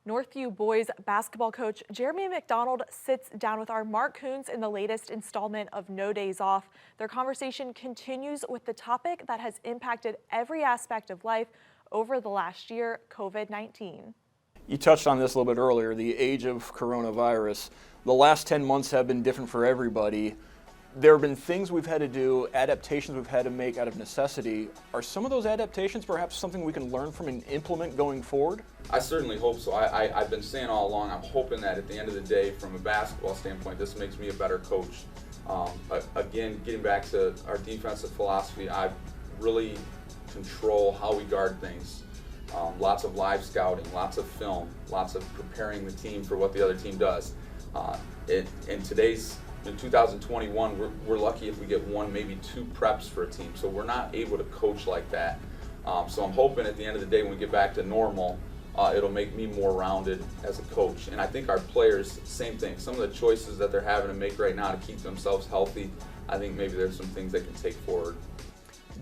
Northview boys basketball coach Jeremy McDonald sits down with our Mark Coons in the latest installment of No Days Off. Their conversation continues with the topic that has impacted every aspect of life over the last year, COVID-19. You touched on this a little bit earlier, the age of coronavirus. The last 10 months have been different for everybody. There have been things we've had to do, adaptations we've had to make out of necessity. Are some of those adaptations perhaps something we can learn from and implement going forward? I certainly hope so. I've been saying all along, I'm hoping that at the end of the day, from a basketball standpoint, this makes me a better coach. Again, getting back to our defensive philosophy, I really control how we guard things. Lots of live scouting, lots of film, lots of preparing the team for what the other team does. In 2021, we're lucky if we get one, maybe two preps for a team. So we're not able to coach like that. So I'm hoping at the end of the day, when we get back to normal, it'll make me more rounded as a coach. And I think our players, same thing. Some of the choices that they're having to make right now to keep themselves healthy, I think maybe there's some things they can take forward.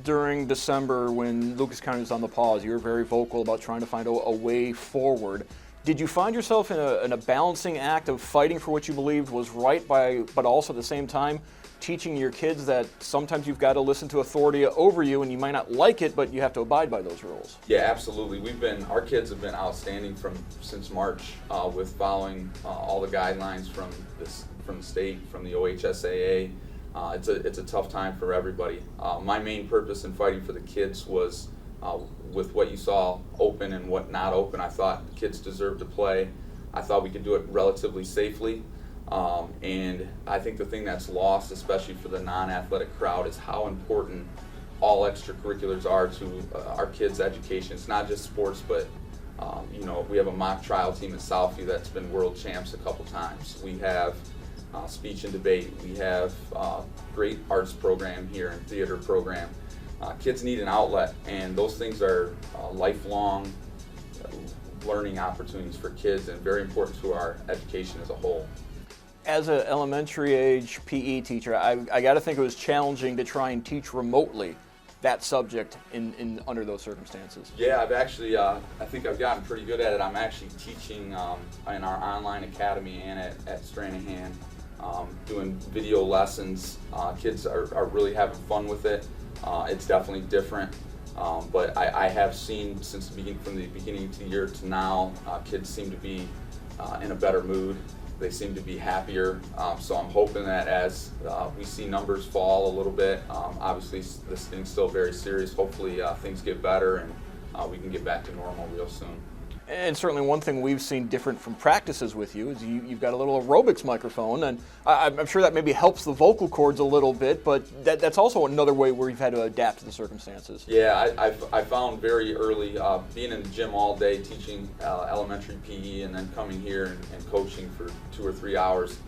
During December, when Lucas County was on the pause, you were very vocal about trying to find a way forward. Did you find yourself in a balancing act of fighting for what you believed was right, but also at the same time teaching your kids that sometimes you've got to listen to authority over you and you might not like it, but you have to abide by those rules? Yeah, absolutely. Our kids have been outstanding since March with following all the guidelines from the state, from the OHSAA. It's a tough time for everybody. My main purpose in fighting for the kids was with what you saw open and what not open. I thought kids deserved to play. I thought we could do it relatively safely. And I think the thing that's lost, especially for the non-athletic crowd, is how important all extracurriculars are to our kids' education. It's not just sports, but we have a mock trial team at Southview that's been world champs a couple times. We have speech and debate. We have great arts program here and theater program. Kids need an outlet, and those things are lifelong learning opportunities for kids and very important to our education as a whole. As an elementary age PE teacher, I got to think it was challenging to try and teach remotely that subject under those circumstances. Yeah, I've actually, I think I've gotten pretty good at it. I'm actually teaching in our online academy and at Stranahan, doing video lessons. Kids are really having fun with it. It's definitely different, but I have seen from the beginning of the year to now, kids seem to be in a better mood. They seem to be happier, so I'm hoping that as we see numbers fall a little bit, obviously this thing's still very serious. Hopefully things get better and we can get back to normal real soon. And certainly one thing we've seen different from practices with you is you've got a little aerobics microphone, and I'm sure that maybe helps the vocal cords a little bit, but that's also another way where you've had to adapt to the circumstances. Yeah, I found very early, being in the gym all day, teaching elementary PE, and then coming here and coaching for 2 or 3 hours,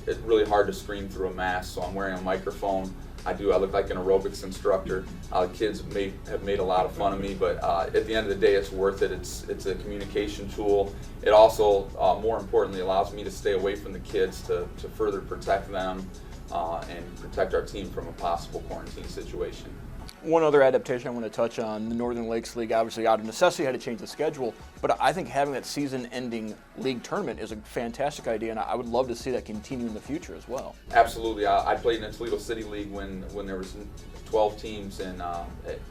it's really hard to scream through a mask, so I'm wearing a microphone. I look like an aerobics instructor. Kids have made a lot of fun of me, but at the end of the day, it's worth it. It's a communication tool. It also, more importantly, allows me to stay away from the kids to further protect them and protect our team from a possible quarantine situation. One other adaptation I want to touch on, the Northern Lakes League, obviously out of necessity had to change the schedule, but I think having that season-ending league tournament is a fantastic idea, and I would love to see that continue in the future as well. Absolutely. I played in the Toledo City League when there was 12 teams, and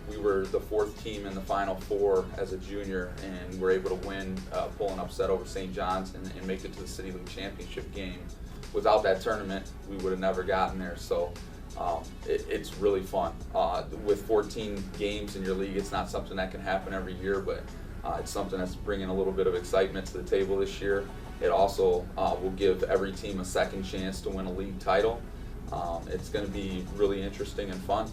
we were the 4th team in the Final Four as a junior, and were able to win, pull an upset over St. John's and make it to the City League Championship game. Without that tournament, we would have never gotten there. So. It's really fun. With 14 games in your league, it's not something that can happen every year, but it's something that's bringing a little bit of excitement to the table this year. It also will give every team a second chance to win a league title. It's going to be really interesting and fun.